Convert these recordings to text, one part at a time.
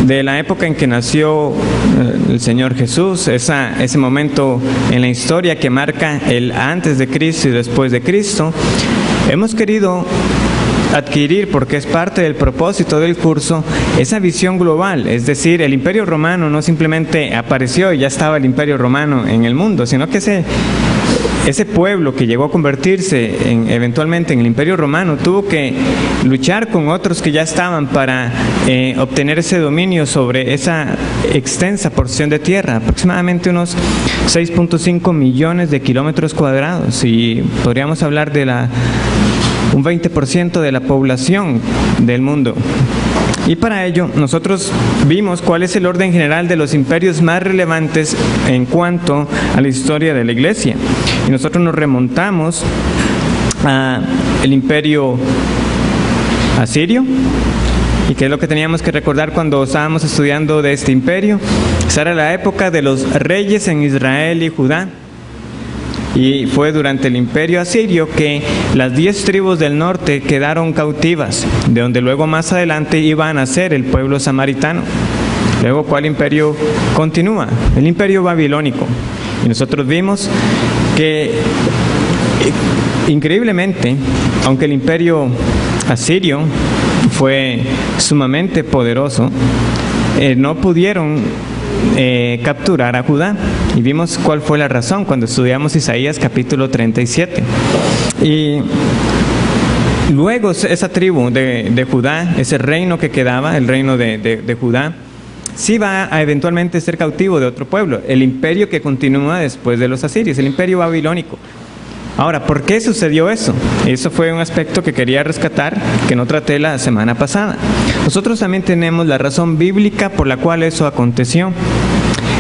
De la época en que nació el Señor Jesús, ese momento en la historia que marca el antes de Cristo y después de Cristo, hemos querido adquirir, porque es parte del propósito del curso, esa visión global. Es decir, el Imperio Romano no simplemente apareció y ya estaba el Imperio Romano en el mundo, sino que ese pueblo que llegó a convertirse eventualmente en el Imperio Romano tuvo que luchar con otros que ya estaban para obtener ese dominio sobre esa extensa porción de tierra, aproximadamente unos 6.5 millones de kilómetros cuadrados, y podríamos hablar de un 20% de la población del mundo. Y para ello nosotros vimos cuál es el orden general de los imperios más relevantes en cuanto a la historia de la Iglesia. Y nosotros nos remontamos al imperio asirio. ¿Y qué es lo que teníamos que recordar cuando estábamos estudiando de este imperio? Esa era la época de los reyes en Israel y Judá. Y fue durante el imperio asirio que las 10 tribus del norte quedaron cautivas, de donde luego más adelante iba a nacer el pueblo samaritano. Luego, ¿cuál imperio continúa? El imperio babilónico. Y nosotros vimos que, increíblemente, aunque el imperio asirio fue sumamente poderoso, no pudieron capturar a Judá, y vimos cuál fue la razón cuando estudiamos Isaías capítulo 37. Y luego esa tribu de Judá, ese reino que quedaba, el reino de Judá, sí va a eventualmente ser cautivo de otro pueblo, el imperio que continúa después de los asirios, el imperio babilónico. Ahora, ¿por qué sucedió eso? Eso fue un aspecto que quería rescatar, que no traté la semana pasada. Nosotros también tenemos la razón bíblica por la cual eso aconteció.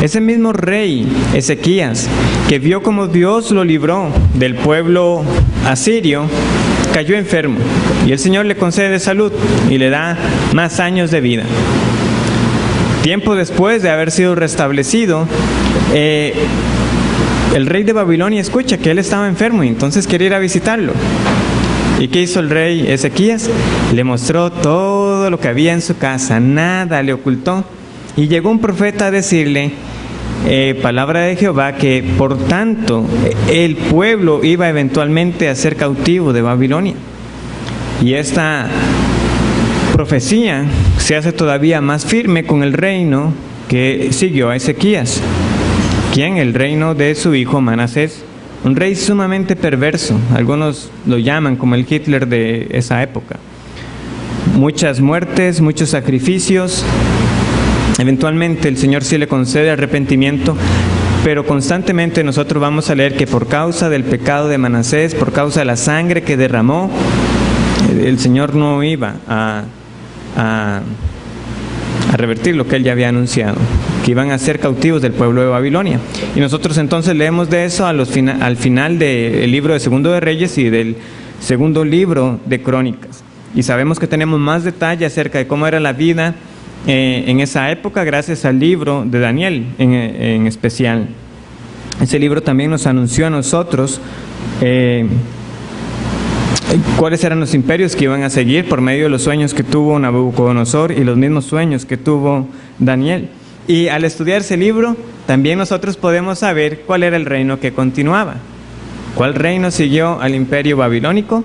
Ese mismo rey, Ezequías, que vio cómo Dios lo libró del pueblo asirio, cayó enfermo, y el Señor le concede salud y le da más años de vida. Tiempo después de haber sido restablecido, el rey de Babilonia escucha que él estaba enfermo y entonces quiere ir a visitarlo. ¿Y qué hizo el rey Ezequías? Le mostró todo lo que había en su casa, nada le ocultó. Y llegó un profeta a decirle, palabra de Jehová, que por tanto el pueblo iba eventualmente a ser cautivo de Babilonia. Y esta profecía se hace todavía más firme con el reino que siguió a Ezequías. ¿Quién? El reino de su hijo Manasés, un rey sumamente perverso. Algunos lo llaman como el Hitler de esa época. Muchas muertes, muchos sacrificios. Eventualmente el Señor sí le concede arrepentimiento, pero constantemente nosotros vamos a leer que por causa del pecado de Manasés, por causa de la sangre que derramó, el Señor no iba a revertir lo que él ya había anunciado, que iban a ser cautivos del pueblo de Babilonia. Y nosotros entonces leemos de eso al final del libro de Segundo de Reyes y del segundo libro de Crónicas. Y sabemos que tenemos más detalle acerca de cómo era la vida en esa época gracias al libro de Daniel en especial. Ese libro también nos anunció a nosotros cuáles eran los imperios que iban a seguir por medio de los sueños que tuvo Nabucodonosor y los mismos sueños que tuvo Daniel. Y al estudiar ese libro, también nosotros podemos saber cuál era el reino que continuaba. ¿Cuál reino siguió al imperio babilónico?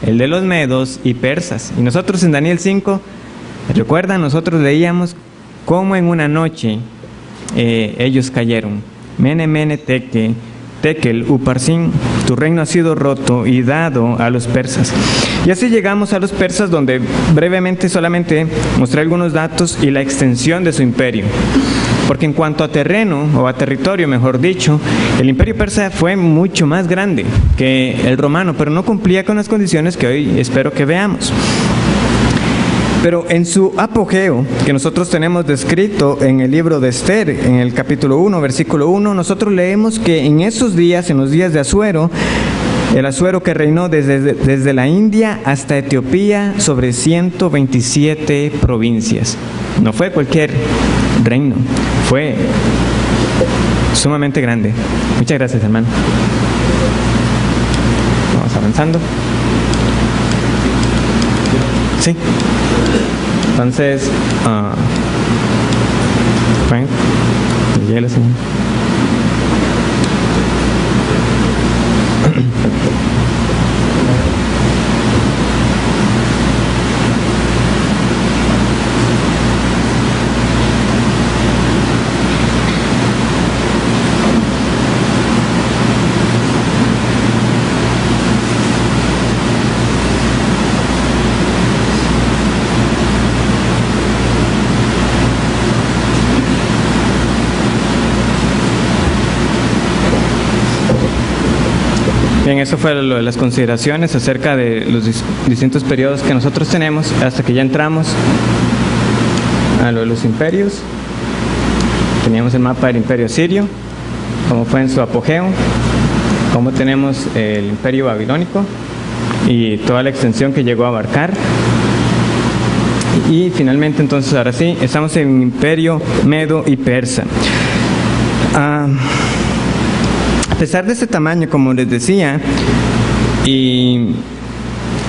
El de los medos y persas. Y nosotros en Daniel 5, recuerdan, nosotros leíamos cómo en una noche ellos cayeron. Mene, mene, Tekel, Uparsin, tu reino ha sido roto y dado a los persas. Y así llegamos a los persas, donde brevemente solamente mostré algunos datos y la extensión de su imperio. Porque en cuanto a terreno, o a territorio mejor dicho, el imperio persa fue mucho más grande que el romano, pero no cumplía con las condiciones que hoy espero que veamos. Pero en su apogeo, que nosotros tenemos descrito en el libro de Esther, en el capítulo 1, versículo 1, nosotros leemos que en esos días, en los días de Asuero, el Asuero que reinó desde la India hasta Etiopía sobre 127 provincias. No fue cualquier reino, fue sumamente grande. Muchas gracias, hermano. Vamos avanzando. Sí. Entonces, bueno, llega la señal. Bien, eso fue lo de las consideraciones acerca de los distintos periodos que nosotros tenemos, hasta que ya entramos a lo de los imperios. Teníamos el mapa del imperio asirio, cómo fue en su apogeo, cómo tenemos el imperio babilónico y toda la extensión que llegó a abarcar. Y finalmente, entonces, ahora sí, estamos en el imperio medo y persa. A pesar de este tamaño, como les decía, y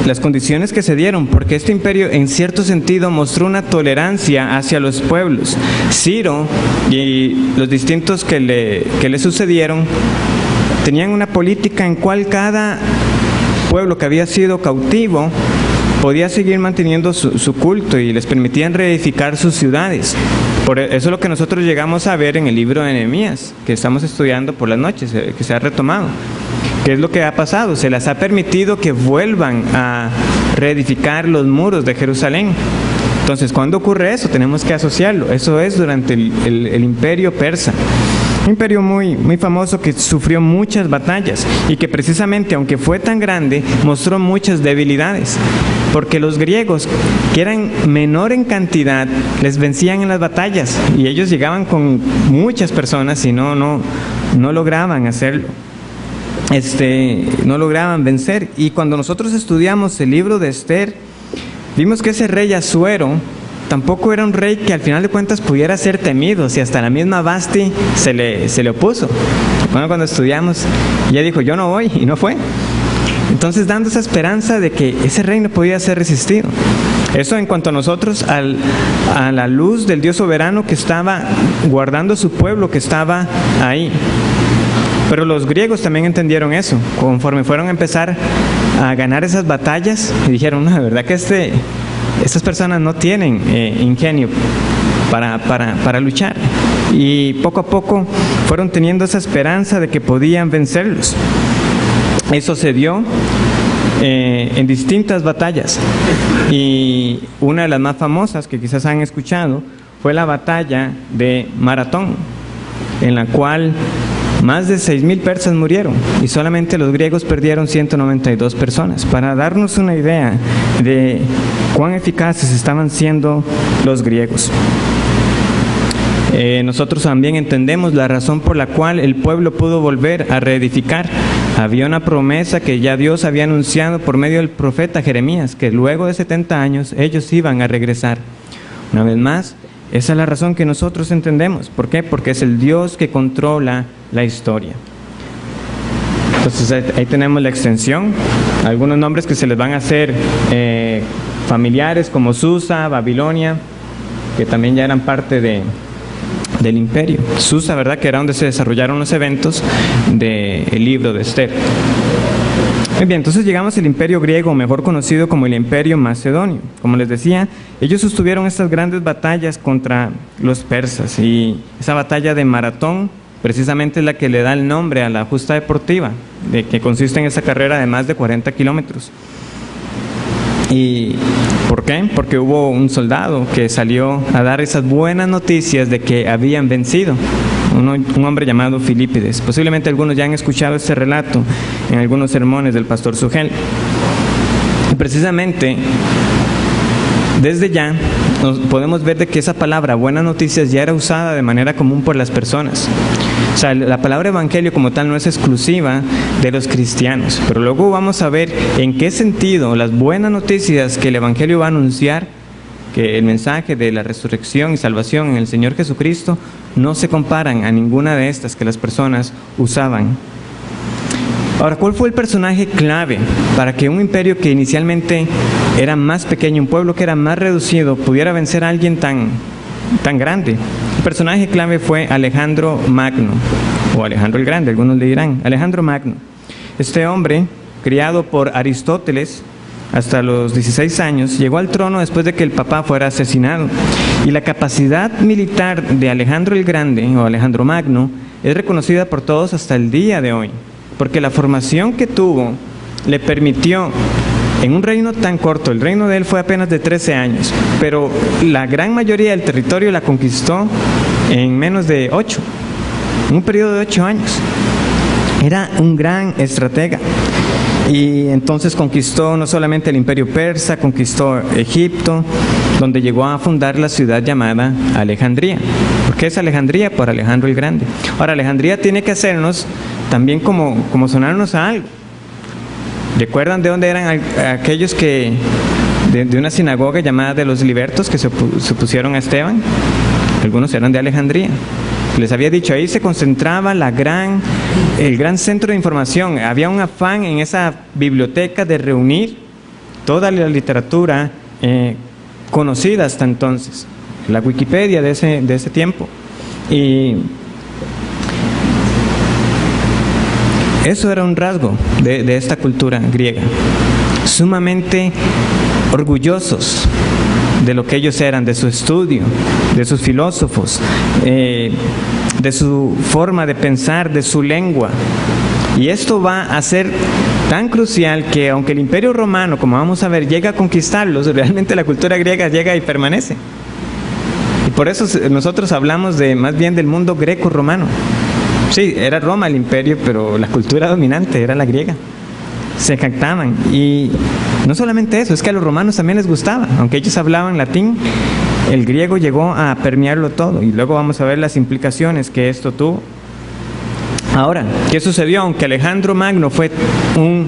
las condiciones que se dieron, porque este imperio en cierto sentido mostró una tolerancia hacia los pueblos. Ciro y los distintos que le sucedieron tenían una política en cual cada pueblo que había sido cautivo podía seguir manteniendo su culto y les permitían reedificar sus ciudades. Por eso es lo que nosotros llegamos a ver en el libro de Nehemías, que estamos estudiando por las noches, que se ha retomado. ¿Qué es lo que ha pasado? Se les ha permitido que vuelvan a reedificar los muros de Jerusalén. Entonces, ¿cuándo ocurre eso? Tenemos que asociarlo. Eso es durante el imperio persa. Un imperio muy famoso que sufrió muchas batallas y que precisamente, aunque fue tan grande, mostró muchas debilidades. Porque los griegos, que eran menor en cantidad, les vencían en las batallas y ellos llegaban con muchas personas y no lograban hacerlo. No lograban vencer. Y cuando nosotros estudiamos el libro de Esther, vimos que ese rey Asuero tampoco era un rey que al final de cuentas pudiera ser temido, si hasta la misma Vasti se le opuso. Bueno, cuando estudiamos, ella dijo, yo no voy, y no fue. Entonces, dando esa esperanza de que ese rey no podía ser resistido. Eso en cuanto a nosotros, a la luz del Dios soberano que estaba guardando su pueblo, que estaba ahí. Pero los griegos también entendieron eso, conforme fueron a empezar a ganar esas batallas, y dijeron, no, de verdad que estas personas no tienen ingenio para luchar. Y poco a poco fueron teniendo esa esperanza de que podían vencerlos. Eso se dio en distintas batallas. Y una de las más famosas que quizás han escuchado fue la batalla de Maratón, en la cual más de 6,000 persas murieron y solamente los griegos perdieron 192 personas. Para darnos una idea de cuán eficaces estaban siendo los griegos. Nosotros también entendemos la razón por la cual el pueblo pudo volver a reedificar. Había una promesa que ya Dios había anunciado por medio del profeta Jeremías, que luego de 70 años ellos iban a regresar. Una vez más, esa es la razón que nosotros entendemos. ¿Por qué? Porque es el Dios que controla la historia. Entonces ahí tenemos la extensión, algunos nombres que se les van a hacer familiares como Susa, Babilonia, que también ya eran parte del imperio. Susa, ¿verdad? Que era donde se desarrollaron los eventos del libro de Esther. Muy bien, entonces llegamos al imperio griego, mejor conocido como el imperio macedonio. Como les decía, ellos sostuvieron estas grandes batallas contra los persas, y esa batalla de Maratón precisamente es la que le da el nombre a la justa deportiva, que consiste en esa carrera de más de 40 kilómetros. ¿Y por qué? Porque hubo un soldado que salió a dar esas buenas noticias de que habían vencido. Un hombre llamado Filipides. Posiblemente algunos ya han escuchado este relato en algunos sermones del pastor Sugel. Y precisamente, desde ya podemos ver de que esa palabra, buenas noticias, ya era usada de manera común por las personas. O sea, la palabra evangelio como tal no es exclusiva de los cristianos, pero luego vamos a ver en qué sentido las buenas noticias que el evangelio va a anunciar, que el mensaje de la resurrección y salvación en el Señor Jesucristo, no se comparan a ninguna de estas que las personas usaban. Ahora, ¿cuál fue el personaje clave para que un imperio que inicialmente era más pequeño, un pueblo que era más reducido, pudiera vencer a alguien tan grande? El personaje clave fue Alejandro Magno, o Alejandro el Grande, algunos le dirán. Alejandro Magno. Este hombre, criado por Aristóteles hasta los 16 años, llegó al trono después de que el papá fuera asesinado. Y la capacidad militar de Alejandro el Grande, o Alejandro Magno, es reconocida por todos hasta el día de hoy, porque la formación que tuvo le permitió, en un reino tan corto, el reino de él fue apenas de 13 años, pero la gran mayoría del territorio la conquistó en menos de 8, en un periodo de 8 años. Era un gran estratega. Y entonces conquistó no solamente el imperio persa, conquistó Egipto, donde llegó a fundar la ciudad llamada Alejandría. ¿Por qué es Alejandría? Por Alejandro el Grande. Ahora, Alejandría tiene que hacernos también como sonarnos a algo. ¿Recuerdan de dónde eran aquellos que, de una sinagoga llamada de los libertos, que se opusieron a Esteban? Algunos eran de Alejandría. Les había dicho, ahí se concentraba el gran centro de información. Había un afán en esa biblioteca de reunir toda la literatura conocida hasta entonces, la Wikipedia de ese tiempo. Y eso era un rasgo de esta cultura griega, sumamente orgullosos de lo que ellos eran, de su estudio, de sus filósofos, de su forma de pensar, de su lengua. Y esto va a ser tan crucial que aunque el Imperio Romano, como vamos a ver, llega a conquistarlos, realmente la cultura griega llega y permanece. Y por eso nosotros hablamos más bien del mundo greco-romano. Sí, era Roma el imperio, pero la cultura dominante era la griega. Se jactaban. Y no solamente eso, es que a los romanos también les gustaba. Aunque ellos hablaban latín, el griego llegó a permearlo todo. Y luego vamos a ver las implicaciones que esto tuvo. Ahora, ¿qué sucedió? Aunque Alejandro Magno fue un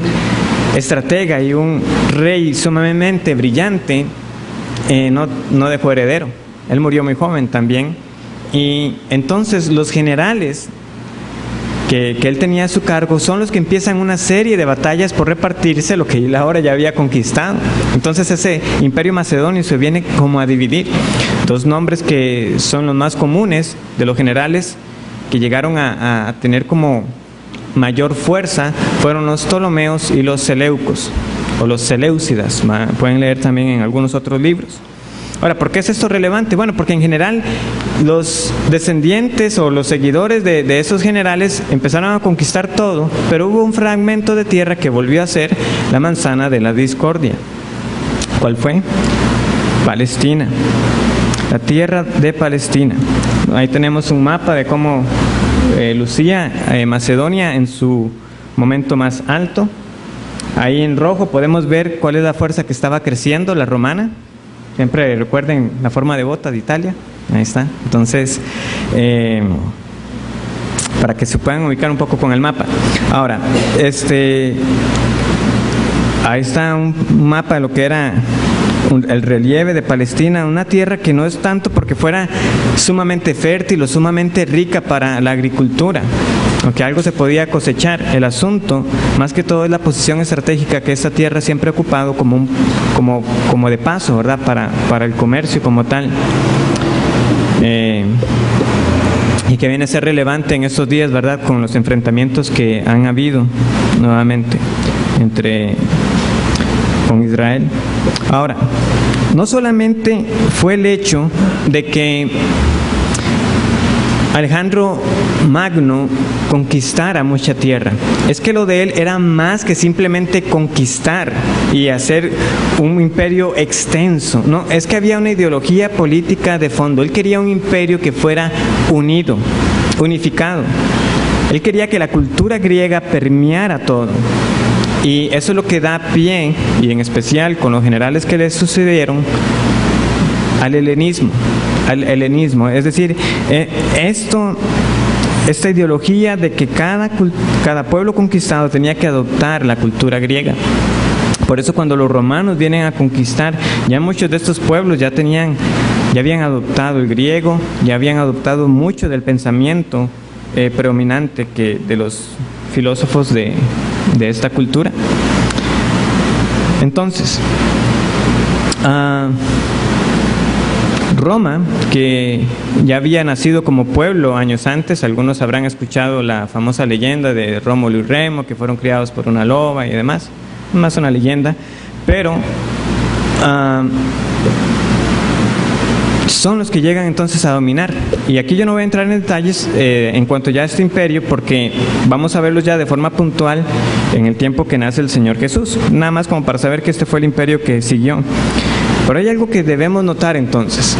estratega y un rey sumamente brillante, no dejó heredero. Él murió muy joven también. Y entonces los generales que él tenía a su cargo son los que empiezan una serie de batallas por repartirse lo que él ahora ya había conquistado. Entonces ese imperio macedonio se viene como a dividir. Dos nombres que son los más comunes de los generales que llegaron a tener como mayor fuerza fueron los Ptolomeos y los Seleucos, o los Seleucidas, pueden leer también en algunos otros libros. Ahora, ¿por qué es esto relevante? Bueno, porque en general los descendientes o los seguidores de esos generales empezaron a conquistar todo, pero hubo un fragmento de tierra que volvió a ser la manzana de la discordia. ¿Cuál fue? Palestina, la tierra de Palestina. Ahí tenemos un mapa de cómo lucía Macedonia en su momento más alto. Ahí en rojo podemos ver cuál es la fuerza que estaba creciendo, la romana. Siempre recuerden la forma de bota de Italia. Ahí está. Entonces, para que se puedan ubicar un poco con el mapa. Ahora, ahí está un mapa de lo que era el relieve de Palestina, una tierra que no es tanto porque fuera sumamente fértil o sumamente rica para la agricultura, aunque algo se podía cosechar. El asunto, más que todo, es la posición estratégica que esta tierra siempre ha ocupado como de paso, ¿verdad? Para el comercio como tal. Y que viene a ser relevante en estos días, ¿verdad? Con los enfrentamientos que han habido nuevamente con Israel. Ahora, no solamente fue el hecho de que Alejandro Magno conquistara mucha tierra, es que lo de él era más que simplemente conquistar y hacer un imperio extenso. No, es que había una ideología política de fondo. Él quería un imperio que fuera unido, unificado. Él quería que la cultura griega permeara todo. Y eso es lo que da pie, y en especial con los generales que le sucedieron, al helenismo. Es decir, esta ideología de que cada pueblo conquistado tenía que adoptar la cultura griega. Por eso cuando los romanos vienen a conquistar, ya muchos de estos pueblos ya habían adoptado el griego, ya habían adoptado mucho del pensamiento predominante de los filósofos de de esta cultura. Entonces, Roma, que ya había nacido como pueblo años antes, algunos habrán escuchado la famosa leyenda de Rómulo y Remo, que fueron criados por una loba y demás, más una leyenda, pero son los que llegan entonces a dominar. Y aquí yo no voy a entrar en detalles en cuanto ya a este imperio, porque vamos a verlos ya de forma puntual en el tiempo que nace el Señor Jesús, nada más como para saber que este fue el imperio que siguió. Pero hay algo que debemos notar entonces.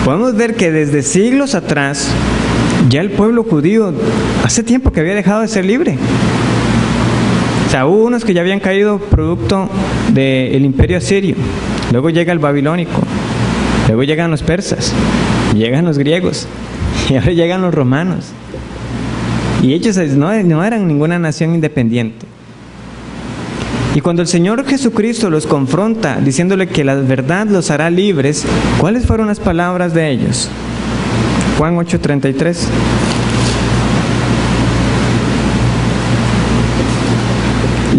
Podemos ver que desde siglos atrás ya el pueblo judío hace tiempo que había dejado de ser libre. O sea, hubo unos que ya habían caído producto del imperio asirio, luego llega el babilónico, luego llegan los persas, llegan los griegos y ahora llegan los romanos. Y ellos no eran ninguna nación independiente. Y cuando el Señor Jesucristo los confronta diciéndole que la verdad los hará libres, ¿cuáles fueron las palabras de ellos? Juan 8:33.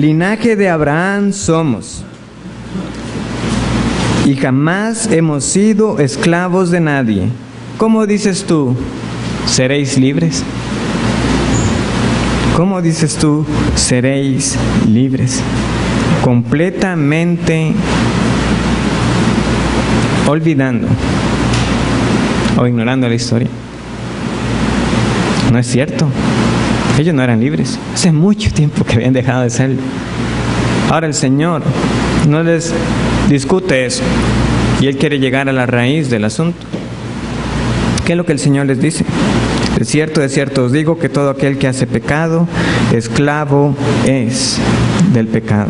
Linaje de Abraham somos, y jamás hemos sido esclavos de nadie. ¿Cómo dices tú, seréis libres? ¿Cómo dices tú, seréis libres? Completamente olvidando o ignorando la historia. No es cierto. Ellos no eran libres. Hace mucho tiempo que habían dejado de serlo. Ahora el Señor no les discute eso y Él quiere llegar a la raíz del asunto. ¿Qué es lo que el Señor les dice? De cierto os digo que todo aquel que hace pecado, esclavo es del pecado.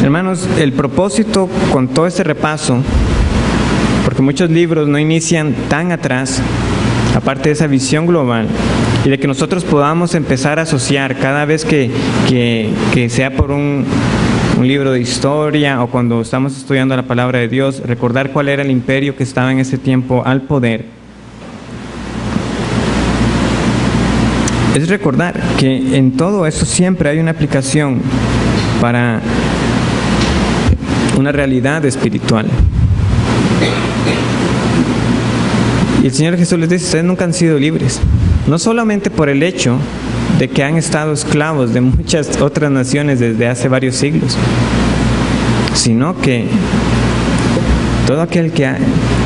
Hermanos, el propósito con todo este repaso, porque muchos libros no inician tan atrás, aparte de esa visión global, y de que nosotros podamos empezar a asociar cada vez que sea por un libro de historia o cuando estamos estudiando la palabra de Dios, recordar cuál era el imperio que estaba en ese tiempo al poder. Es recordar que en todo eso siempre hay una aplicación para una realidad espiritual. Y el Señor Jesús les dice, ustedes nunca han sido libres, no solamente por el hecho de que han estado esclavos de muchas otras naciones desde hace varios siglos, sino que todo aquel que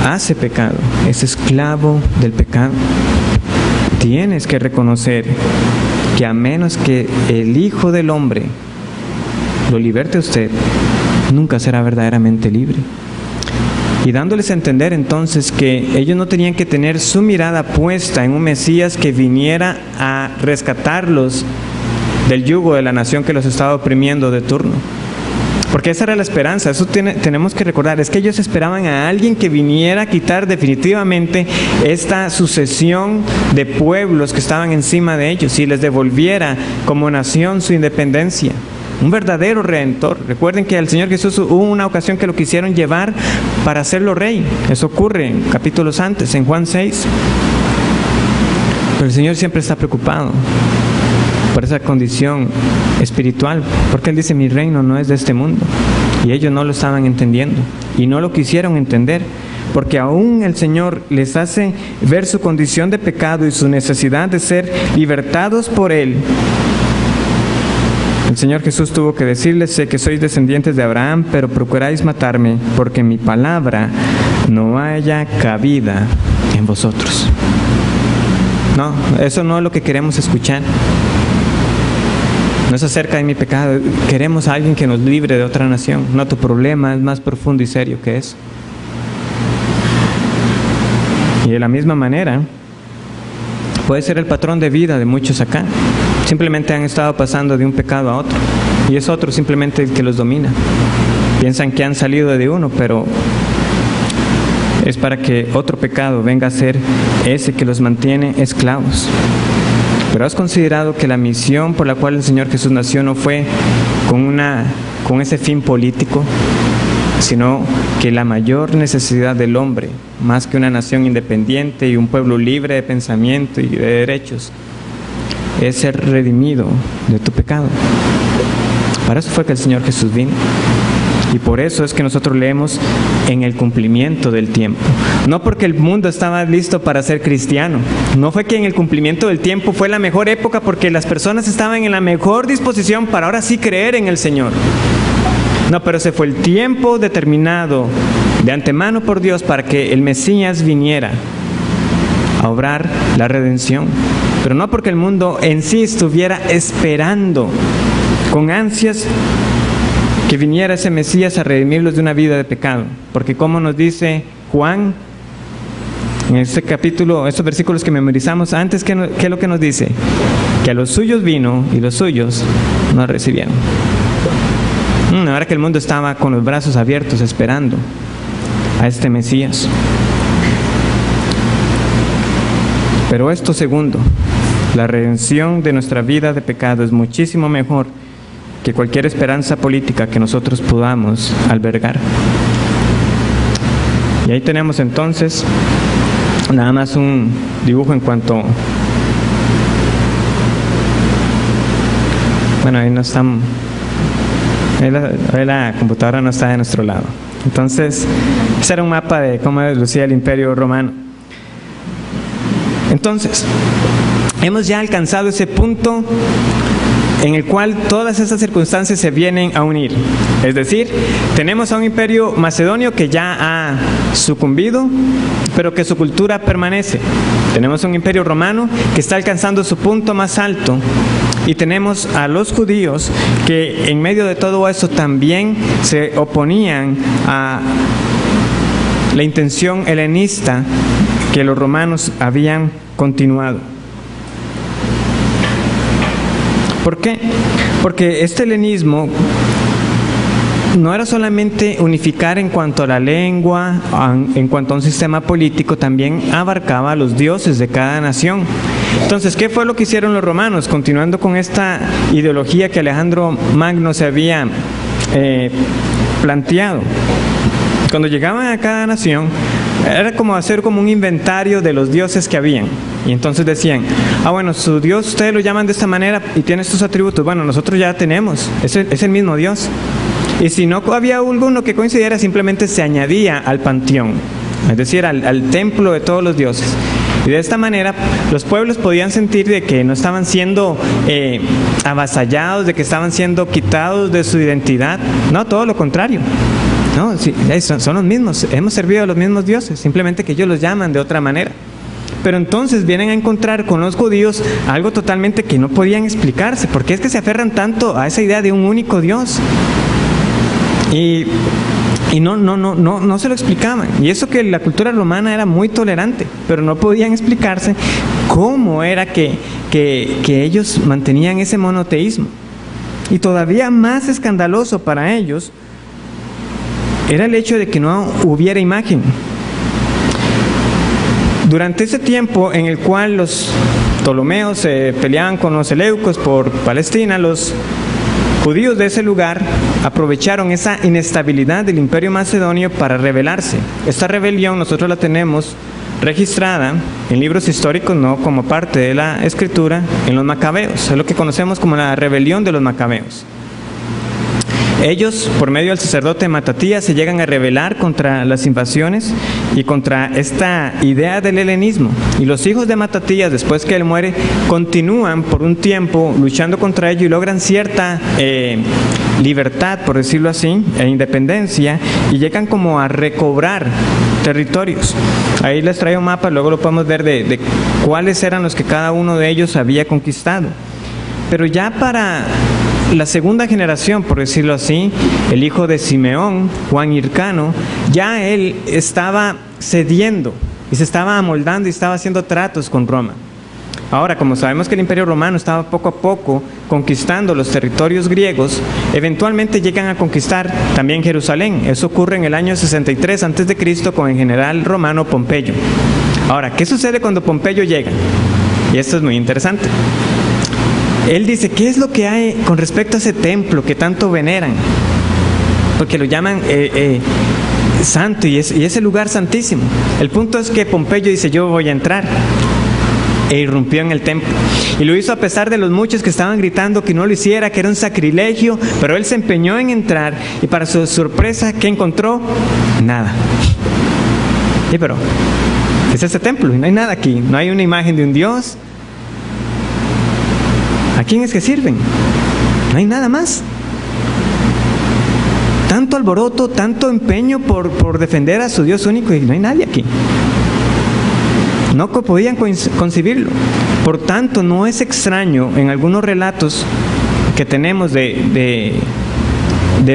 hace pecado es esclavo del pecado. Tienes que reconocer que a menos que el Hijo del Hombre lo liberte a usted, nunca será verdaderamente libre. Y dándoles a entender entonces que ellos no tenían que tener su mirada puesta en un Mesías que viniera a rescatarlos del yugo de la nación que los estaba oprimiendo de turno. Porque esa era la esperanza, eso tenemos que recordar, es que ellos esperaban a alguien que viniera a quitar definitivamente esta sucesión de pueblos que estaban encima de ellos y les devolviera como nación su independencia. Un verdadero redentor. Recuerden que al Señor Jesús hubo una ocasión que lo quisieron llevar para hacerlo rey. Eso ocurre en capítulos antes, en Juan 6. Pero el Señor siempre está preocupado por esa condición espiritual, porque Él dice, mi reino no es de este mundo. Y ellos no lo estaban entendiendo y no lo quisieron entender, porque aún el Señor les hace ver su condición de pecado y su necesidad de ser libertados por Él. El Señor Jesús tuvo que decirles, sé que sois descendientes de Abraham, pero procuráis matarme, porque mi palabra no haya cabida en vosotros. No, eso no es lo que queremos escuchar. No es acerca de mi pecado, queremos a alguien que nos libre de otra nación. No, tu problema es más profundo y serio que eso. Y de la misma manera, puede ser el patrón de vida de muchos acá. Simplemente han estado pasando de un pecado a otro, y es otro simplemente el que los domina. Piensan que han salido de uno, pero es para que otro pecado venga a ser ese que los mantiene esclavos. Pero has considerado que la misión por la cual el Señor Jesús nació no fue con ese fin político, sino que la mayor necesidad del hombre, más que una nación independiente y un pueblo libre de pensamiento y de derechos, es ser redimido de tu pecado. Para eso fue que el Señor Jesús vino. Y por eso es que nosotros leemos en el cumplimiento del tiempo. No porque el mundo estaba listo para ser cristiano. No fue que en el cumplimiento del tiempo fue la mejor época porque las personas estaban en la mejor disposición para ahora sí creer en el Señor. No, pero ese fue el tiempo determinado de antemano por Dios para que el Mesías viniera a obrar la redención. Pero no porque el mundo en sí estuviera esperando con ansias que viniera ese Mesías a redimirlos de una vida de pecado. Porque como nos dice Juan, en este capítulo, estos versículos que memorizamos antes, ¿qué es lo que nos dice? Que a los suyos vino y los suyos no recibieron. Ahora que el mundo estaba con los brazos abiertos esperando a este Mesías. Pero esto segundo, la redención de nuestra vida de pecado es muchísimo mejor que cualquier esperanza política que nosotros podamos albergar. Y ahí tenemos entonces nada más un dibujo en cuanto... Bueno, ahí no están... Ahí la computadora no está de nuestro lado. Entonces, ese era un mapa de cómo lucía el Imperio Romano. Entonces, hemos ya alcanzado ese punto en el cual todas esas circunstancias se vienen a unir. Es decir, tenemos a un imperio macedonio que ya ha sucumbido, pero que su cultura permanece. Tenemos un imperio romano que está alcanzando su punto más alto. Y tenemos a los judíos que en medio de todo eso también se oponían a la intención helenista que los romanos habían continuado. ¿Por qué? Porque este helenismo no era solamente unificar en cuanto a la lengua, en cuanto a un sistema político, también abarcaba a los dioses de cada nación. Entonces, ¿qué fue lo que hicieron los romanos? Continuando con esta ideología que Alejandro Magno se había planteado. Cuando llegaban a cada nación, era como hacer como un inventario de los dioses que habían. Y entonces decían, bueno, su Dios ustedes lo llaman de esta manera y tiene estos atributos. Bueno, nosotros ya tenemos, es el mismo Dios. Y si no había alguno que coincidiera, simplemente se añadía al panteón, es decir, al templo de todos los dioses. Y de esta manera los pueblos podían sentir de que no estaban siendo avasallados, de que estaban siendo quitados de su identidad. No, todo lo contrario. No, sí, son los mismos, hemos servido a los mismos dioses, simplemente que ellos los llaman de otra manera. Pero entonces vienen a encontrar con los judíos algo totalmente que no podían explicarse. ¿Por qué es que se aferran tanto a esa idea de un único Dios? Y no se lo explicaban. Y eso que la cultura romana era muy tolerante, pero no podían explicarse cómo era que ellos mantenían ese monoteísmo. Y todavía más escandaloso para ellos era el hecho de que no hubiera imagen. Durante ese tiempo en el cual los Ptolomeos se peleaban con los Seleucos por Palestina, los judíos de ese lugar aprovecharon esa inestabilidad del imperio macedonio para rebelarse. Esta rebelión nosotros la tenemos registrada en libros históricos, no como parte de la escritura, en los macabeos. Es lo que conocemos como la rebelión de los macabeos. Ellos, por medio del sacerdote Matatías, se llegan a rebelar contra las invasiones y contra esta idea del helenismo. Y los hijos de Matatías, después que él muere, continúan por un tiempo luchando contra ello y logran cierta libertad, por decirlo así, e independencia, y llegan como a recobrar territorios. Ahí les traigo un mapa, luego lo podemos ver de cuáles eran los que cada uno de ellos había conquistado. Pero ya para la segunda generación, por decirlo así, el hijo de Simeón, Juan Hircano, ya él estaba cediendo y se estaba amoldando y estaba haciendo tratos con Roma. Ahora, como sabemos que el Imperio Romano estaba poco a poco conquistando los territorios griegos, eventualmente llegan a conquistar también Jerusalén. Eso ocurre en el año 63 a.C. con el general romano Pompeyo. Ahora, ¿qué sucede cuando Pompeyo llega? Y esto es muy interesante. Él dice, ¿qué es lo que hay con respecto a ese templo que tanto veneran? porque lo llaman santo y es el lugar santísimo. El punto es que Pompeyo dice: yo voy a entrar. E irrumpió en el templo. Y lo hizo a pesar de los muchos que estaban gritando que no lo hiciera, que era un sacrilegio, pero él se empeñó en entrar y para su sorpresa, ¿qué encontró? Nada. Sí, pero es este templo y no hay nada aquí, no hay una imagen de un Dios. ¿A quién es que sirven? No hay nada más. Tanto alboroto, tanto empeño por defender a su Dios único y no hay nadie aquí. No podían concebirlo. Por tanto, no es extraño en algunos relatos que tenemos de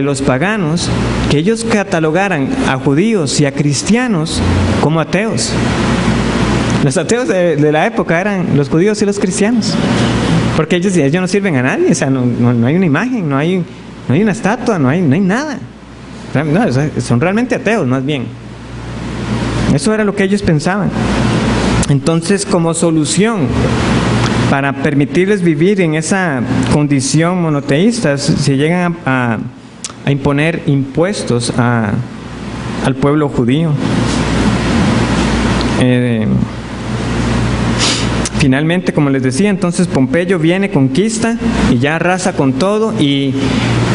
los paganos que ellos catalogaran a judíos y a cristianos como ateos. Los ateos de la época eran los judíos y los cristianos, porque ellos no sirven a nadie. O sea, no hay una imagen, no hay una estatua, no hay nada. No, son realmente ateos, más bien. Eso era lo que ellos pensaban. Entonces, como solución para permitirles vivir en esa condición monoteísta, se llegan a imponer impuestos al pueblo judío. Finalmente, como les decía, entonces Pompeyo viene, conquista y ya arrasa con todo, y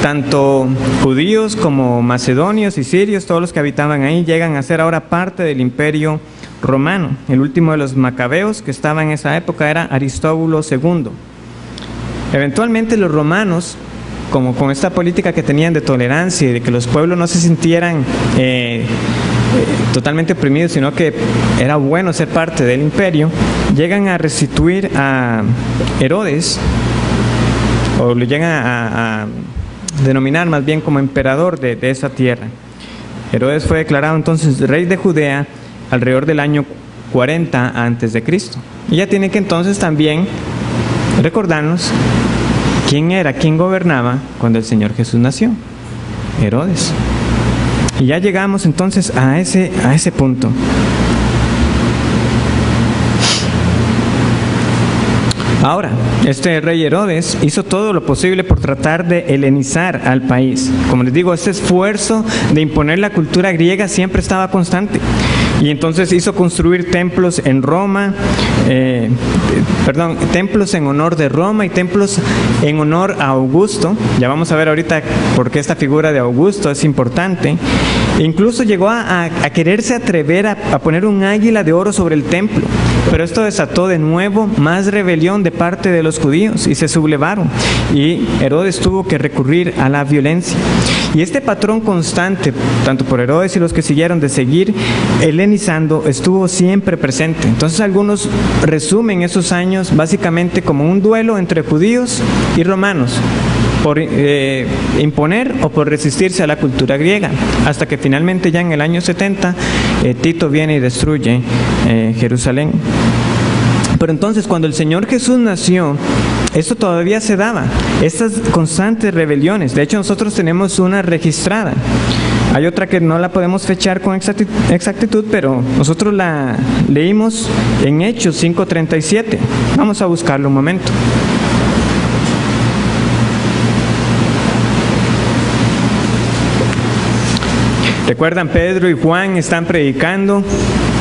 tanto judíos como macedonios y sirios, todos los que habitaban ahí, llegan a ser ahora parte del imperio romano. El último de los macabeos que estaba en esa época era Aristóbulo II. Eventualmente los romanos, como con esta política que tenían de tolerancia y de que los pueblos no se sintieran totalmente oprimidos, sino que era bueno ser parte del imperio, llegan a restituir a Herodes, o lo llegan a denominar más bien como emperador de esa tierra. Herodes fue declarado entonces rey de Judea alrededor del año 40 antes de Cristo. Y ya tiene que entonces también recordarnos quién gobernaba cuando el Señor Jesús nació: Herodes. Y ya llegamos entonces a ese punto. Ahora, este rey Herodes hizo todo lo posible por tratar de helenizar al país. Como les digo, este esfuerzo de imponer la cultura griega siempre estaba constante. Y entonces hizo construir templos en Roma, templos en honor de Roma y templos en honor a Augusto. Ya vamos a ver ahorita por qué esta figura de Augusto es importante. Incluso llegó a quererse atrever a poner un águila de oro sobre el templo. Pero esto desató de nuevo más rebelión de parte de los judíos y se sublevaron. Y Herodes tuvo que recurrir a la violencia. Y este patrón constante, tanto por Herodes y los que siguieron, de seguir helenizando, estuvo siempre presente. Entonces algunos resumen esos años básicamente como un duelo entre judíos y romanos, por imponer o por resistirse a la cultura griega, hasta que finalmente ya en el año 70 Tito viene y destruye Jerusalén. Pero entonces cuando el Señor Jesús nació, esto todavía se daba, estas constantes rebeliones. De hecho, nosotros tenemos una registrada. Hay otra que no la podemos fechar con exactitud, pero nosotros la leímos en Hechos 5:37. Vamos a buscarlo un momento. ¿Recuerdan? Pedro y Juan están predicando,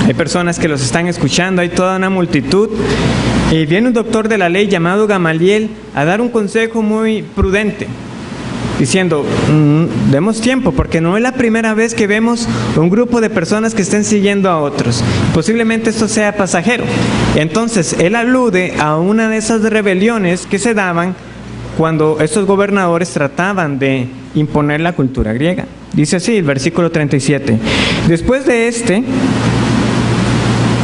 hay personas que los están escuchando, hay toda una multitud, y viene un doctor de la ley llamado Gamaliel a dar un consejo muy prudente, diciendo: demos tiempo, porque no es la primera vez que vemos un grupo de personas que estén siguiendo a otros. Posiblemente esto sea pasajero. Entonces, él alude a una de esas rebeliones que se daban cuando estos gobernadores trataban de imponer la cultura griega. Dice así el versículo 37. Después de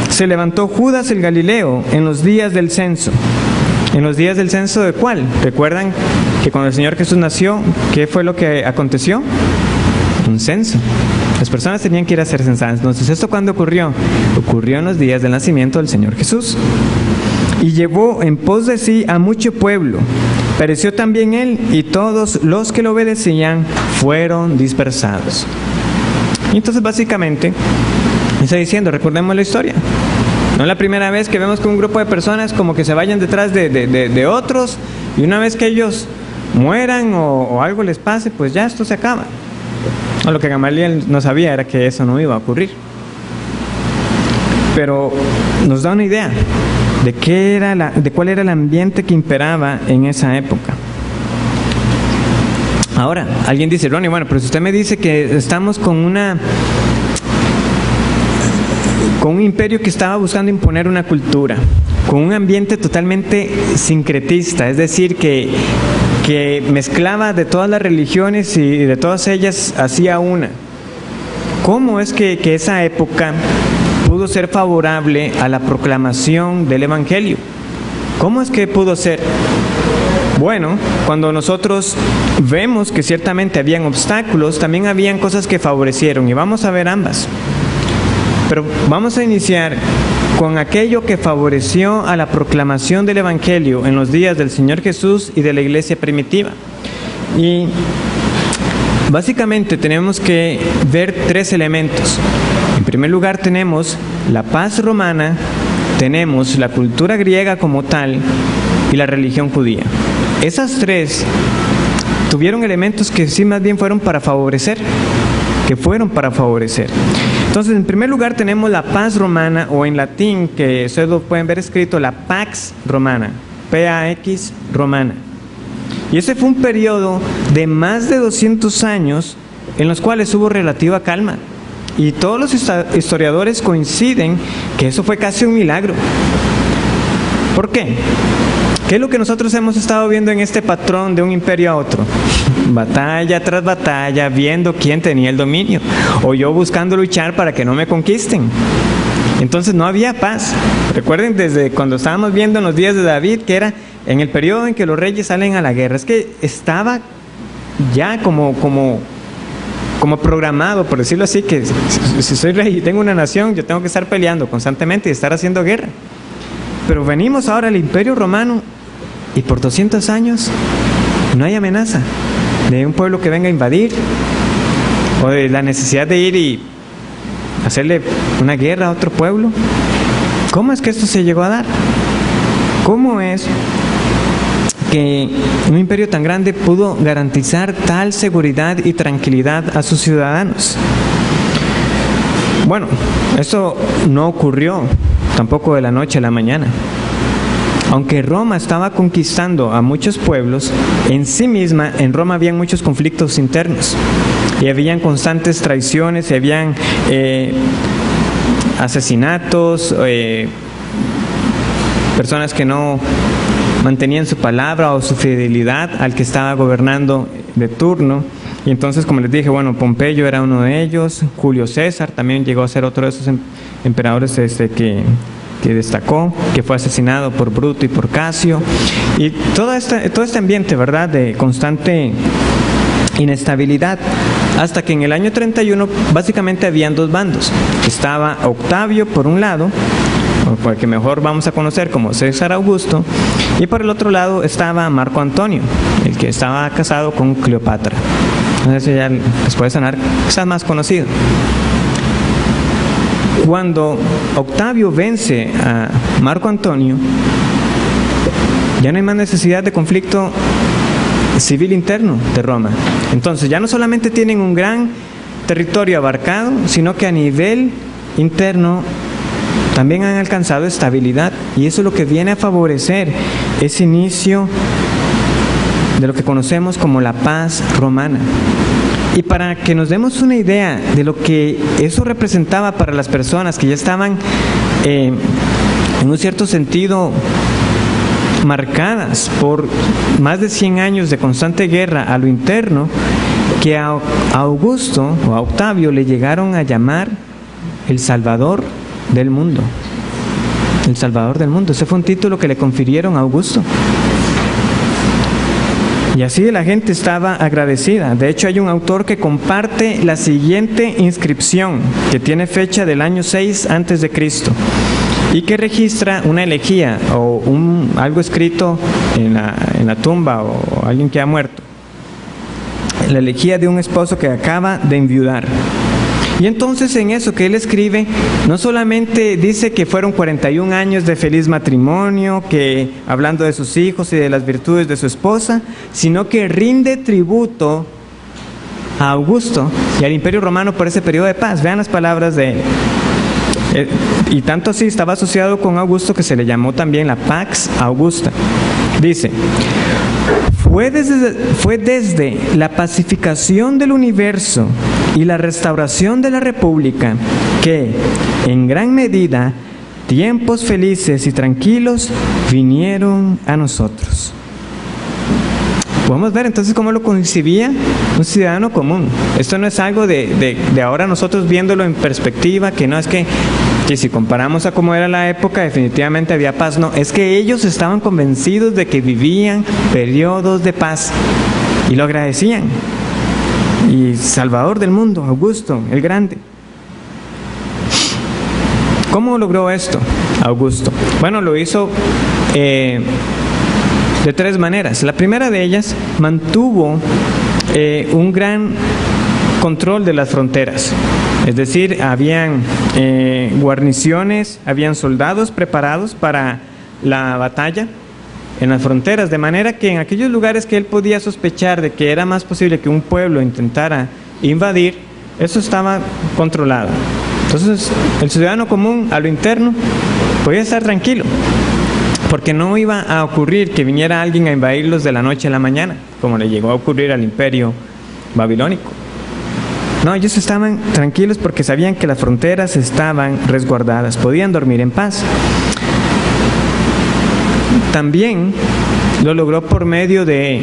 se levantó Judas el Galileo en los días del censo. ¿En los días del censo de cuál? ¿Recuerdan que cuando el Señor Jesús nació, qué fue lo que aconteció? Un censo. Las personas tenían que ir a ser censadas. Entonces, ¿esto cuándo ocurrió? Ocurrió en los días del nacimiento del Señor Jesús. Y llevó en pos de sí a mucho pueblo. Pereció también él, y todos los que lo obedecían fueron dispersados. Y entonces básicamente está diciendo, recordemos la historia. No es la primera vez que vemos que un grupo de personas como que se vayan detrás de otros, y una vez que ellos mueran o algo les pase, pues ya esto se acaba. O lo que Gamaliel no sabía era que eso no iba a ocurrir. Pero nos da una idea de cuál era el ambiente que imperaba en esa época. Ahora, alguien dice, Ronnie, bueno, pero si usted me dice que estamos con un imperio que estaba buscando imponer una cultura, con un ambiente totalmente sincretista, es decir, que mezclaba de todas las religiones y de todas ellas hacía una. ¿Cómo es que esa época pudo ser favorable a la proclamación del Evangelio? ¿Cómo es que pudo ser? Bueno, cuando nosotros vemos que ciertamente habían obstáculos, también habían cosas que favorecieron, y vamos a ver ambas. Pero vamos a iniciar con aquello que favoreció a la proclamación del Evangelio en los días del Señor Jesús y de la iglesia primitiva. Y básicamente tenemos que ver tres elementos. En primer lugar tenemos la paz romana, tenemos la cultura griega como tal y la religión judía. Esas tres tuvieron elementos que sí más bien fueron para favorecer, Entonces, en primer lugar tenemos la paz romana, o en latín, que ustedes lo pueden ver escrito, la Pax Romana, P-A-X Romana. Y ese fue un periodo de más de 200 años en los cuales hubo relativa calma. Y todos los historiadores coinciden que eso fue casi un milagro. ¿Por qué? ¿Qué es lo que nosotros hemos estado viendo en este patrón de un imperio a otro? Batalla tras batalla, viendo quién tenía el dominio, o yo buscando luchar para que no me conquisten. Entonces no había paz. Recuerden desde cuando estábamos viendo en los días de David, que era en el periodo en que los reyes salen a la guerra. Es que estaba ya como programado, por decirlo así, que si soy rey y tengo una nación, yo tengo que estar peleando constantemente y estar haciendo guerra. Pero venimos ahora al Imperio Romano y por 200 años no hay amenaza de un pueblo que venga a invadir, o de la necesidad de ir y hacerle una guerra a otro pueblo. ¿Cómo es que esto se llegó a dar? ¿Cómo es que un imperio tan grande pudo garantizar tal seguridad y tranquilidad a sus ciudadanos? Bueno, eso no ocurrió tampoco de la noche a la mañana. Aunque Roma estaba conquistando a muchos pueblos, en sí misma, en Roma habían muchos conflictos internos. Y habían constantes traiciones, y habían asesinatos, personas que no mantenían su palabra o su fidelidad al que estaba gobernando de turno. Y entonces, como les dije, bueno, Pompeyo era uno de ellos, Julio César también llegó a ser otro de esos emperadores que destacó, que fue asesinado por Bruto y por Casio. Y todo este ambiente, ¿verdad?, de constante inestabilidad, hasta que en el año 31 básicamente habían dos bandos. Estaba Octavio por un lado, o el que mejor vamos a conocer como César Augusto, y por el otro lado estaba Marco Antonio, el que estaba casado con Cleopatra. Entonces ya les puede sonar quizás más conocido. Cuando Octavio vence a Marco Antonio, ya no hay más necesidad de conflicto civil interno de Roma. Entonces ya no solamente tienen un gran territorio abarcado, sino que a nivel interno también han alcanzado estabilidad, y eso es lo que viene a favorecer ese inicio de lo que conocemos como la paz romana. Y para que nos demos una idea de lo que eso representaba para las personas que ya estaban en un cierto sentido marcadas por más de 100 años de constante guerra a lo interno, que a Augusto o a Octavio le llegaron a llamar el Salvador del mundo. El Salvador del mundo. Ese fue un título que le confirieron a Augusto. Y así la gente estaba agradecida. De hecho, hay un autor que comparte la siguiente inscripción, que tiene fecha del año 6 a.C. y que registra una elegía o algo escrito en la tumba, o alguien que ha muerto. La elegía de un esposo que acaba de enviudar. Y entonces en eso que él escribe, no solamente dice que fueron 41 años de feliz matrimonio, que hablando de sus hijos y de las virtudes de su esposa, sino que rinde tributo a Augusto y al Imperio Romano por ese periodo de paz. Vean las palabras de él. Y tanto así estaba asociado con Augusto que se le llamó también la Pax Augusta. Dice: fue desde la pacificación del universo y la restauración de la República que, en gran medida, tiempos felices y tranquilos vinieron a nosotros. Podemos ver entonces cómo lo concibía un ciudadano común. Esto no es algo de ahora nosotros viéndolo en perspectiva, que no es que si comparamos a cómo era la época, definitivamente había paz. No, es que ellos estaban convencidos de que vivían periodos de paz y lo agradecían. Y Salvador del mundo, Augusto, el Grande. ¿Cómo logró esto Augusto? Bueno, lo hizo de tres maneras. La primera de ellas, mantuvo un gran control de las fronteras. Es decir, habían guarniciones, habían soldados preparados para la batalla en las fronteras, de manera que en aquellos lugares que él podía sospechar de que era más posible que un pueblo intentara invadir, eso estaba controlado. Entonces, el ciudadano común a lo interno podía estar tranquilo, porque no iba a ocurrir que viniera alguien a invadirlos de la noche a la mañana, como le llegó a ocurrir al imperio babilónico. No, ellos estaban tranquilos porque sabían que las fronteras estaban resguardadas, podían dormir en paz. También lo logró por medio de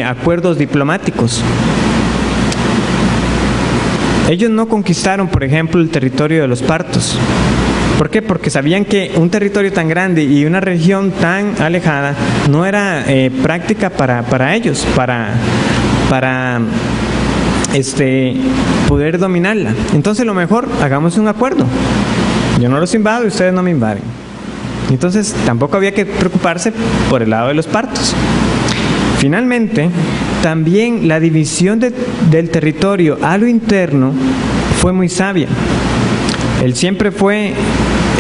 acuerdos diplomáticos. Ellos no conquistaron, por ejemplo, el territorio de los partos. ¿Por qué? Porque sabían que un territorio tan grande y una región tan alejada no era práctica para ellos, para poder dominarla. Entonces, lo mejor, hagamos un acuerdo. Yo no los invado y ustedes no me invaden. Entonces, tampoco había que preocuparse por el lado de los partos. Finalmente, también la división del territorio a lo interno fue muy sabia. Él siempre fue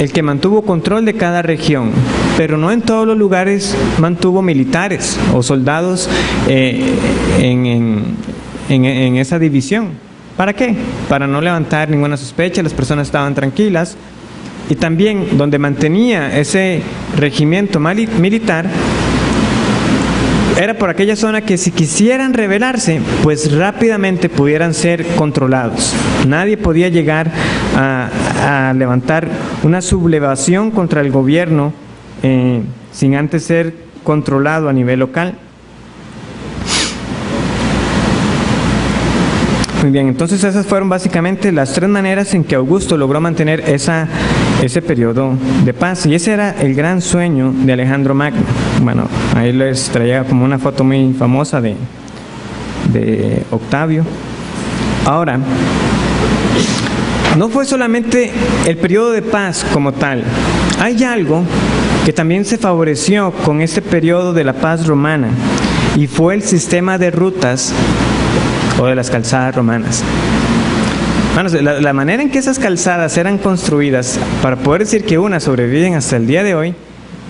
el que mantuvo control de cada región, pero no en todos los lugares mantuvo militares o soldados en esa división. ¿Para qué? Para no levantar ninguna sospecha, las personas estaban tranquilas. Y también donde mantenía ese regimiento militar, era por aquella zona que si quisieran rebelarse, pues rápidamente pudieran ser controlados. Nadie podía llegar a levantar una sublevación contra el gobierno sin antes ser controlado a nivel local. Muy bien, entonces esas fueron básicamente las tres maneras en que Augusto logró mantener ese periodo de paz. Y ese era el gran sueño de Alejandro Magno. Bueno, ahí les traía como una foto muy famosa de Octavio. Ahora, no fue solamente el periodo de paz como tal. Hay algo que también se favoreció con este periodo de la paz romana, y fue el sistema de rutas o de las calzadas romanas. Bueno, la manera en que esas calzadas eran construidas, para poder decir que unas sobreviven hasta el día de hoy,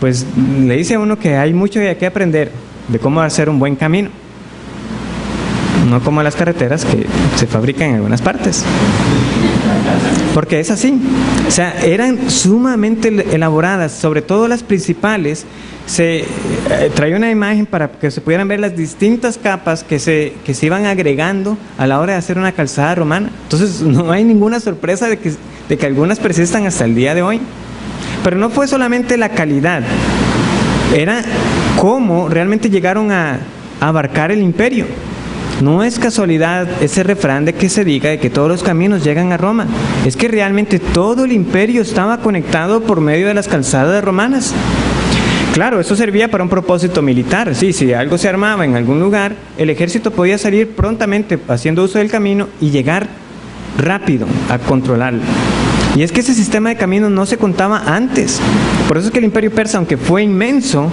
pues le dice a uno que hay mucho que aprender de cómo hacer un buen camino. No como las carreteras que se fabrican en algunas partes. Porque es así. O sea, eran sumamente elaboradas, sobre todo las principales. Se traía una imagen para que se pudieran ver las distintas capas que se iban agregando a la hora de hacer una calzada romana. Entonces no hay ninguna sorpresa de que algunas persistan hasta el día de hoy. Pero no fue solamente la calidad, era cómo realmente llegaron a abarcar el imperio. No es casualidad ese refrán de que se diga de que todos los caminos llegan a Roma. Es que realmente todo el imperio estaba conectado por medio de las calzadas romanas. Claro, eso servía para un propósito militar. Sí, si algo se armaba en algún lugar, el ejército podía salir prontamente haciendo uso del camino y llegar rápido a controlarlo. Y es que ese sistema de caminos no se contaba antes. Por eso es que el imperio persa, aunque fue inmenso,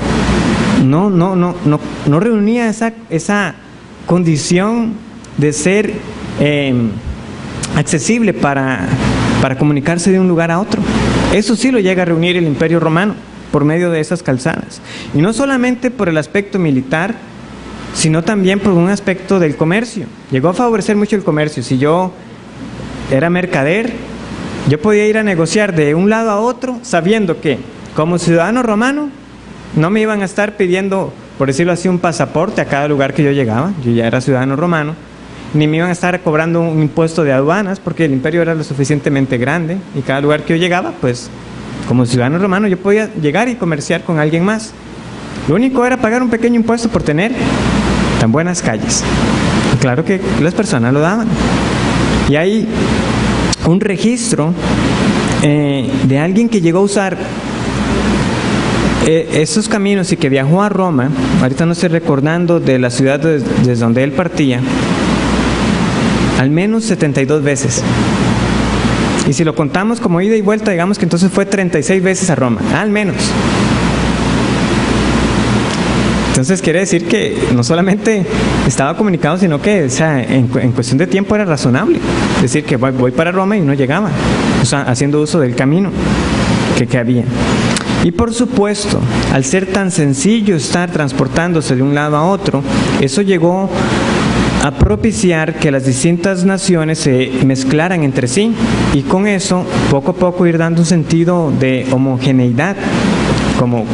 no reunía esa condición de ser accesible para comunicarse de un lugar a otro. Eso sí lo llega a reunir el imperio romano por medio de esas calzadas. Y no solamente por el aspecto militar, sino también por un aspecto del comercio. Llegó a favorecer mucho el comercio. Si yo era mercader, yo podía ir a negociar de un lado a otro sabiendo que como ciudadano romano no me iban a estar pidiendo, por decirlo así, un pasaporte a cada lugar que yo llegaba. Yo ya era ciudadano romano. Ni me iban a estar cobrando un impuesto de aduanas porque el imperio era lo suficientemente grande y cada lugar que yo llegaba, pues como ciudadano romano yo podía llegar y comerciar con alguien más. Lo único era pagar un pequeño impuesto por tener tan buenas calles. Y claro que las personas lo daban. Y hay un registro de alguien que llegó a usar esos caminos y que viajó a Roma. Ahorita no estoy recordando de la ciudad desde donde él partía, al menos 72 veces. Y si lo contamos como ida y vuelta, digamos que entonces fue 36 veces a Roma, al menos. Entonces quiere decir que no solamente estaba comunicado, sino que, o sea, en cuestión de tiempo era razonable. Es decir, que voy para Roma y no llegaba, o sea, haciendo uso del camino que había. Y por supuesto, al ser tan sencillo estar transportándose de un lado a otro, eso llegó a propiciar que las distintas naciones se mezclaran entre sí y con eso poco a poco ir dando un sentido de homogeneidad como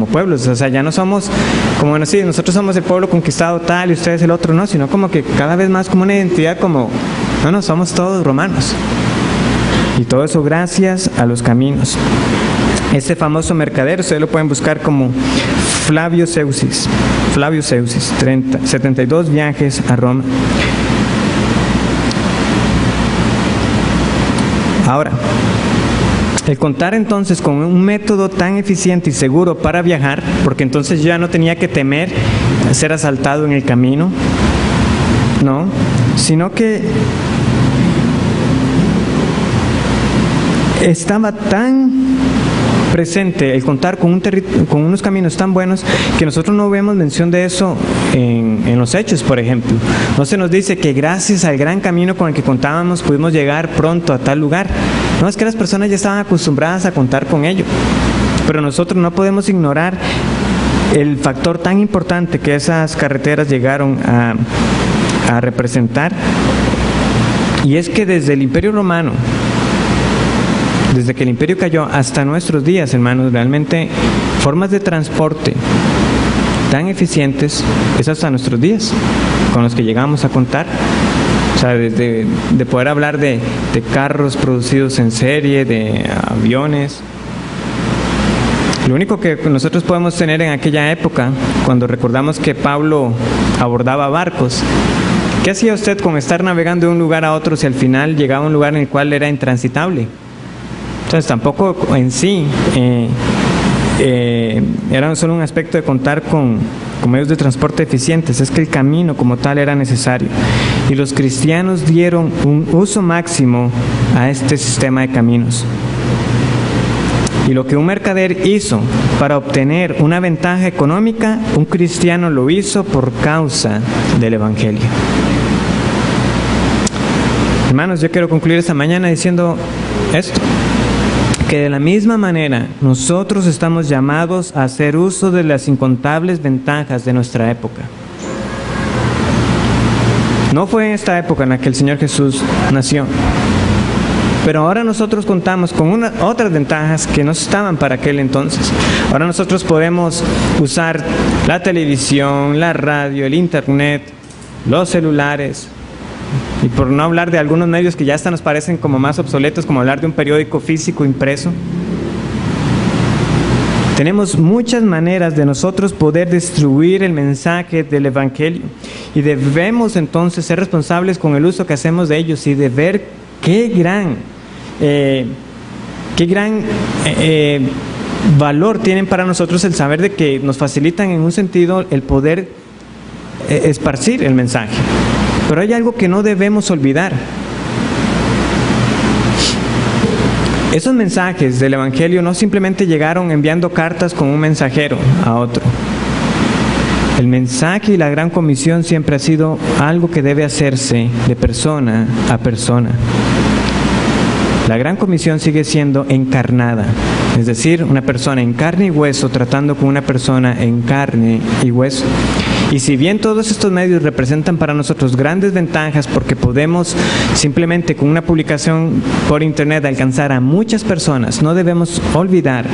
pueblos. O sea, ya no somos como, bueno, sí, nosotros somos el pueblo conquistado tal y ustedes el otro, no, sino como que cada vez más como una identidad como, no, somos todos romanos. Y todo eso gracias a los caminos. Este famoso mercader, ustedes lo pueden buscar como Flavio Seusis, 72 viajes a Roma. Ahora, el contar entonces con un método tan eficiente y seguro para viajar, porque entonces yo ya no tenía que temer ser asaltado en el camino, no, sino que estaba tan presente el contar con unos caminos tan buenos que nosotros no vemos mención de eso en los Hechos, por ejemplo. No se nos dice que gracias al gran camino con el que contábamos pudimos llegar pronto a tal lugar. No, es que las personas ya estaban acostumbradas a contar con ello, pero nosotros no podemos ignorar el factor tan importante que esas carreteras llegaron a representar, y es que desde el Imperio Romano, desde que el imperio cayó hasta nuestros días, hermanos, realmente formas de transporte tan eficientes es hasta nuestros días, con los que llegamos a contar. O sea, de poder hablar de carros producidos en serie, de aviones. Lo único que nosotros podemos tener en aquella época, cuando recordamos que Pablo abordaba barcos, ¿qué hacía usted con estar navegando de un lugar a otro si al final llegaba a un lugar en el cual era intransitable? Entonces tampoco en sí era solo un aspecto de contar con medios de transporte eficientes, es que el camino como tal era necesario. Y los cristianos dieron un uso máximo a este sistema de caminos. Y lo que un mercader hizo para obtener una ventaja económica, un cristiano lo hizo por causa del Evangelio. Hermanos, yo quiero concluir esta mañana diciendo esto, que de la misma manera nosotros estamos llamados a hacer uso de las incontables ventajas de nuestra época. No fue en esta época en la que el Señor Jesús nació, pero ahora nosotros contamos con otras ventajas que no estaban para aquel entonces. Ahora nosotros podemos usar la televisión, la radio, el internet, los celulares, y por no hablar de algunos medios que ya hasta nos parecen como más obsoletos, como hablar de un periódico físico impreso. Tenemos muchas maneras de nosotros poder distribuir el mensaje del Evangelio, y debemos entonces ser responsables con el uso que hacemos de ellos y de ver qué gran valor tienen para nosotros el saber de que nos facilitan en un sentido el poder esparcir el mensaje. Pero hay algo que no debemos olvidar. Esos mensajes del Evangelio no simplemente llegaron enviando cartas con un mensajero a otro. El mensaje y la gran comisión siempre ha sido algo que debe hacerse de persona a persona. La gran comisión sigue siendo encarnada, es decir, una persona en carne y hueso tratando con una persona en carne y hueso. Y si bien todos estos medios representan para nosotros grandes ventajas porque podemos simplemente con una publicación por internet alcanzar a muchas personas, no debemos olvidar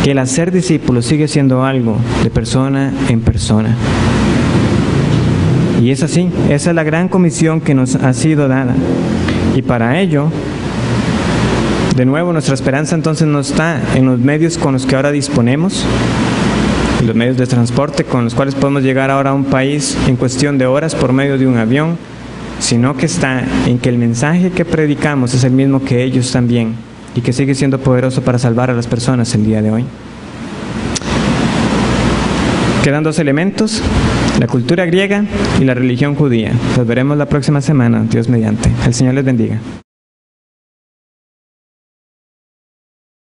que el hacer discípulos sigue siendo algo de persona en persona. Y es así, esa es la gran comisión que nos ha sido dada. Y para ello, de nuevo, nuestra esperanza entonces no está en los medios con los que ahora disponemos, los medios de transporte con los cuales podemos llegar ahora a un país en cuestión de horas por medio de un avión, sino que está en que el mensaje que predicamos es el mismo que ellos también y que sigue siendo poderoso para salvar a las personas el día de hoy. Quedan dos elementos, la cultura griega y la religión judía. Los veremos la próxima semana, Dios mediante. El Señor les bendiga.